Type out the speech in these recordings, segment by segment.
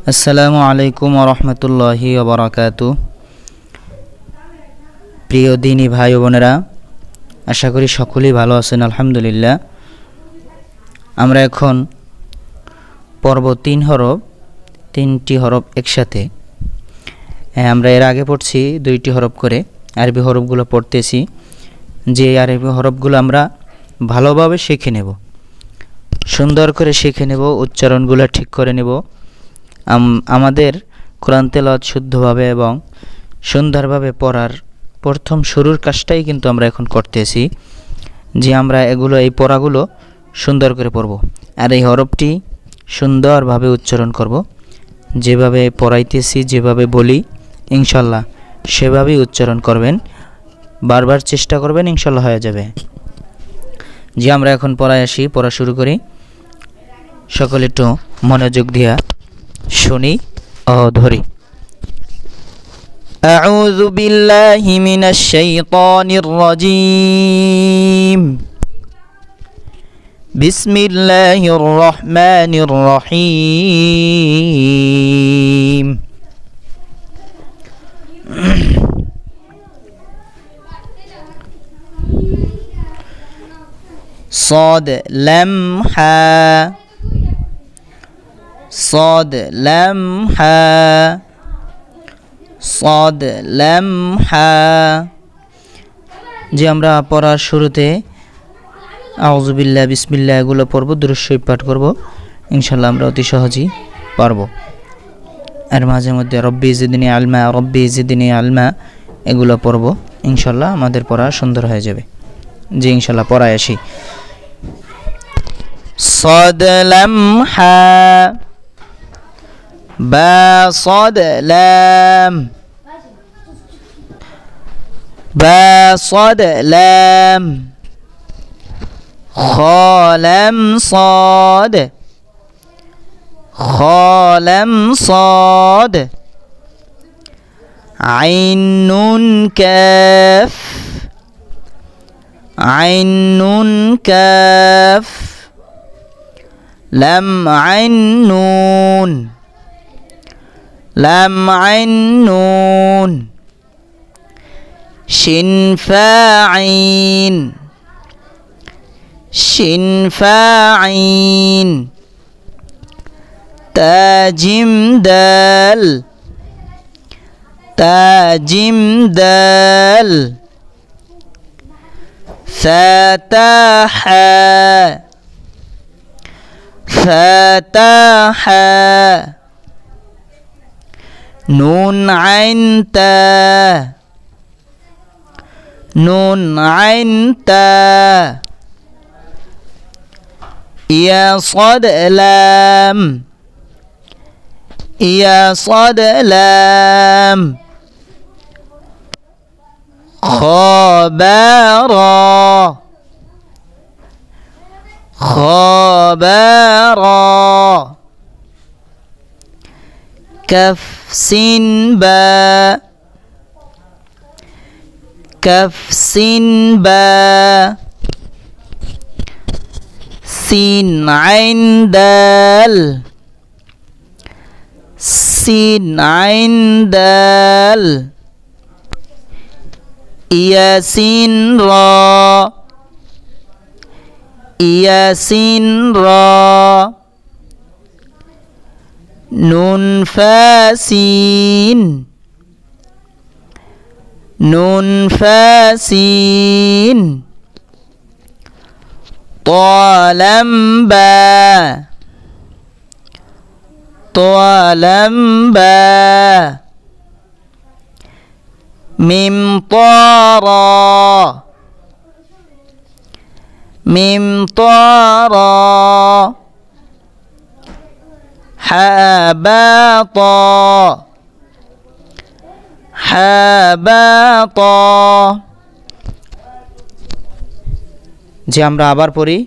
আসসালামু আলাইকুম ওয়া রাহমাতুল্লাহি ওয়া বারাকাতুহু। প্রিয় দিনী ভাই ও বোনেরা, আশা করি সকলেই ভালো আছেন আলহামদুলিল্লাহ। আমরা এখন পর্ব 3 হরফ, 3টি হরফ একসাথে। আমরা এর আগে পড়ছি 2টি হরফ করে, আরবি হরফগুলো পড়তেছি। যে আরবি হরফগুলো আমরা ভালোভাবে শিখে নেব, সুন্দর করে শিখে নেব, উচ্চারণগুলো ঠিক করে নেব। আমাদের কোরআন তেলাওয়াত শুদ্ধভাবে এবং সুন্দরভাবে পড়ার প্রথম শুরুর কাজটাই কিন্তু আমরা এখন করতেছি, যে আমরা এই পড়াগুলো সুন্দর করে পড়ব আর এই হরফটি সুন্দরভাবে উচ্চারণ করব। যেভাবে পড়াইতেছি, যেভাবে বলি ইনশাল্লাহ সেভাবেই উচ্চারণ করবেন, বারবার চেষ্টা করবেন, ইনশাল্লাহ হয়ে যাবে। যে আমরা এখন পড়ায় আসি, পড়া শুরু করি। সকলে একটু মনোযোগ দিয়া শুনি ও ধরি। আউযু বিল্লাহি মিনাশ শাইতানির রাজীম। বিসমিল্লাহির রহমানির রহিম। صاد لم حا صاد لم حا صاد لم حا। যে আমরা পড়ার শুরুতে আউযু বিল্লাহ, বিসমিল্লাহ এগুলো পড়ব, দুরূদ শরীফ পাঠ করব, ইনশাআল্লাহ আমরা অতি সহজেই পারব। আর মাঝে মধ্যে রব্বি জিদনি আলমা, রব্বি জিদনি আলমা এগুলো পড়ব, ইনশাআল্লাহ আমাদের পড়া সুন্দর হয়ে যাবে। যে ইনশাআল্লাহ পড়ায় আসি। صاد لم حا با صاد لام با صاد لام خا لم صاد خا لم صاد عين نون كاف عين نون كاف لم عين نون لم عين نون شين فاعين شين فاعين تاجم دال تاجم دال فتحا فتحا نون عين تا نون عين تا يا صاد لام يا صاد لام خبرا خبرا كف سين با كف سين با سين عين دال سين عين دال ياسين را ياسين را نون فاسين نون فاسين طالم با طالم با ميم طارا ميم طارا حباطا حباطا। যে আমরা আবার পড়ি,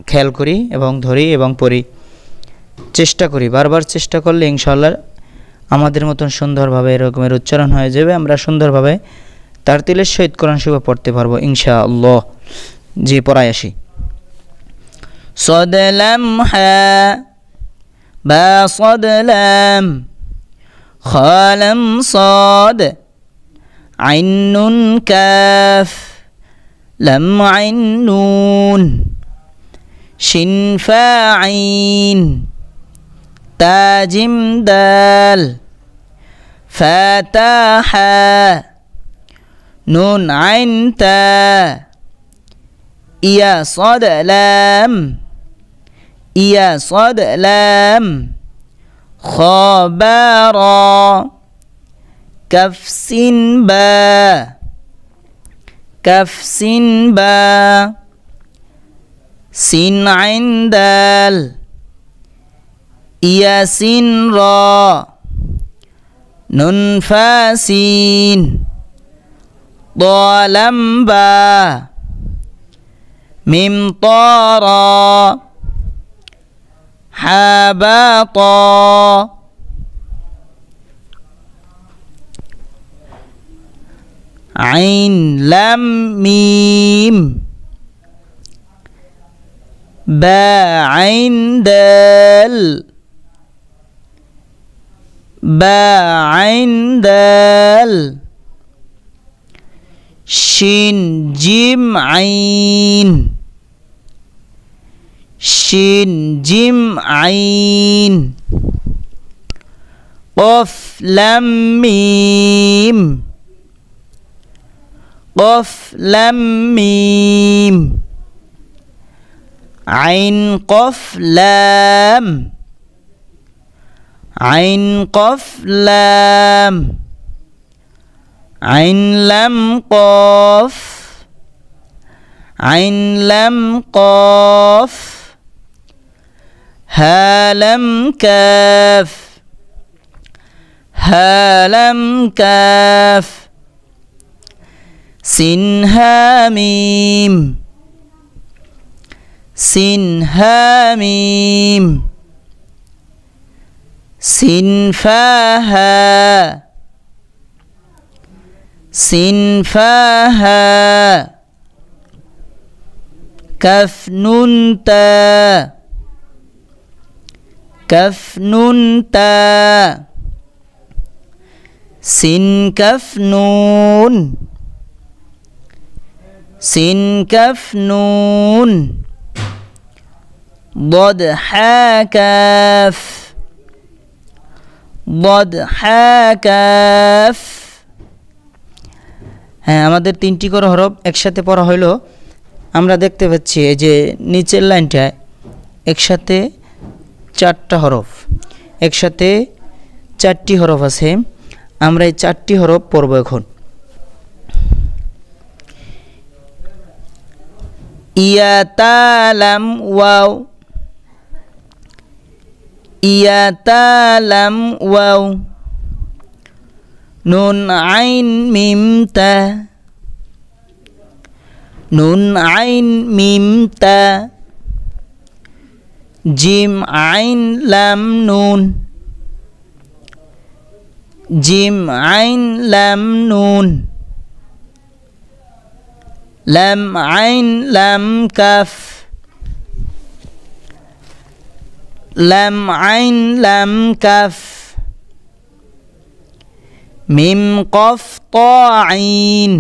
খেয়াল করি এবং ধরি এবং পড়ি, চেষ্টা করি, বারবার চেষ্টা করলে ইনশাআল্লাহ আমাদের মতন সুন্দরভাবে এরকমের উচ্চারণ হয়ে যাবে। আমরা সুন্দরভাবে তারতিলের সহিত কোরআন শরীফ পড়তে পারবো ইনশাআল্লাহ। যে পড়ায় আসি। صاد لم حا با صاد لام خا لام صاد عين نون كاف لام عين نون شين فا عين تا جيم دال فا تا حا نون عين تا يا صاد لام يا صاد لام خا با را كف سين با كف سين با سين عين دال يا سين را نون فا سين ضا لام با ميم طا را حا با طا عين لام ميم با عين دال با عين دال شين جيم عين شين جيم عين قف لام ميم قف لام ميم عين قف لام عين قف لام عين لام قاف عين لام قاف ها لام كاف ها لام كاف سين ها ميم سين ها ميم سين فا ها سين فا ها كف نون تا كف نون تا سين كف نون سين كف نون ضد حا كاف ضد حا كاف হ্যাঁ আমাদের তিনটি করে হরফ একসাথে পড়া হলো আমরা দেখতে পাচ্ছি এই যে নিচের লাইনটায় একসাথে চারটা হরফ একসাথে চারটি হরফ আছে আমরা এই চারটি হরফ পড়ব এখন ইয়া তা লাম ওয়াও ইয়া তা লাম ওয়াও নুন আইন মিম তা নুন আইন মিম তা জিম আইন লাম নুন জিম আইন লাম নুন লাম আইন লাম কাফ লাম আইন লাম কাফ মিম কফ তা আইন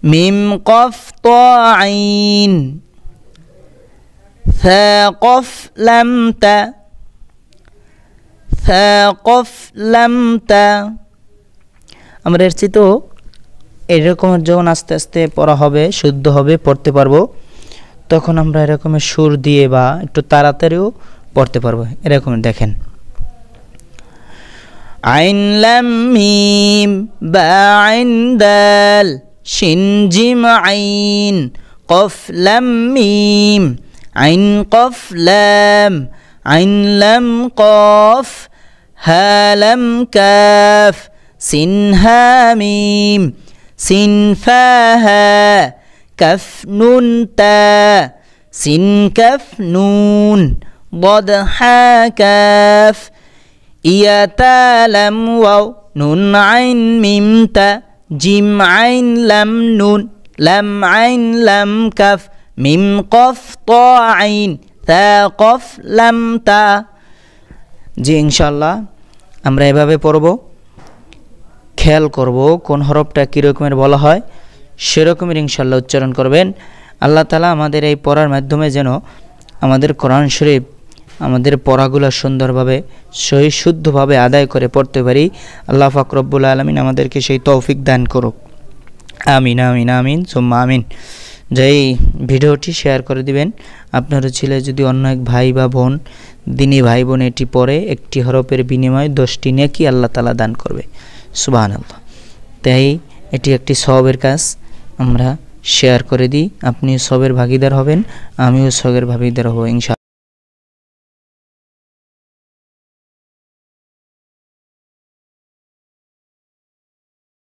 মিম কফ তা আইন থা কফ লাম তা থা কফ লাম তা আমরা এর চেয়ে তো এরকম যখন আস্তে আস্তে পড়া হবে শুদ্ধ হবে পড়তে পারবো তখন আমরা এরকমের সুর দিয়ে বা একটু তাড়াতাড়িও পড়তে পারবো এরকম দেখেন আইন লাম মিম বা আইন দাল শিন জিম আইন কফ লাম মিম আইন কফ লাম আইন লাম কফ হা লাম কাফ সিন হা মিম সিন ফা হা كف نون تا سين كف نون ضد حا كاف يا تا لم واو نون عين ميم تا جيم عين لم نون لم عين لم كف ميم قف طا عين তা কফ লাম তা। জি ইনশাআল্লাহ আমরা এভাবে পড়ব, খেয়াল করব কোন হরফটা কীরকমের বলা হয় সেরকমের ইনশাআল্লাহ উচ্চারণ করবেন। আল্লাহ তাআলা আমাদের এই পড়ার মাধ্যমে যেন আমাদের কোরআন শরীফ আমাদের পড়াগুলো সুন্দরভাবে সহি শুদ্ধভাবে আদায় করে পড়তে পারি। আল্লাহ পাক রব্বুল আলামিন আমাদেরকে সেই তৌফিক দান করুক। আমিন আমিন আমিন সুম্মা আমিন। যেই ভিডিওটি শেয়ার করে দিবেন, আপনার ছেলে যদি অন্য এক ভাই বা বোন দিনী ভাই বোন এটি পড়ে একটি হরফের বিনিময়ে 10টি নেকি আল্লাহ তাআলা দান করবে। সুবহানাল্লাহ। তাই এটি একটি সওয়াবের কাজ, আমরা শেয়ার করে দিই। আপনি সওয়াবের ভাগীদার হবেন, আমিও সওয়াবের ভাগীদার হব ইনশাআল্লাহ।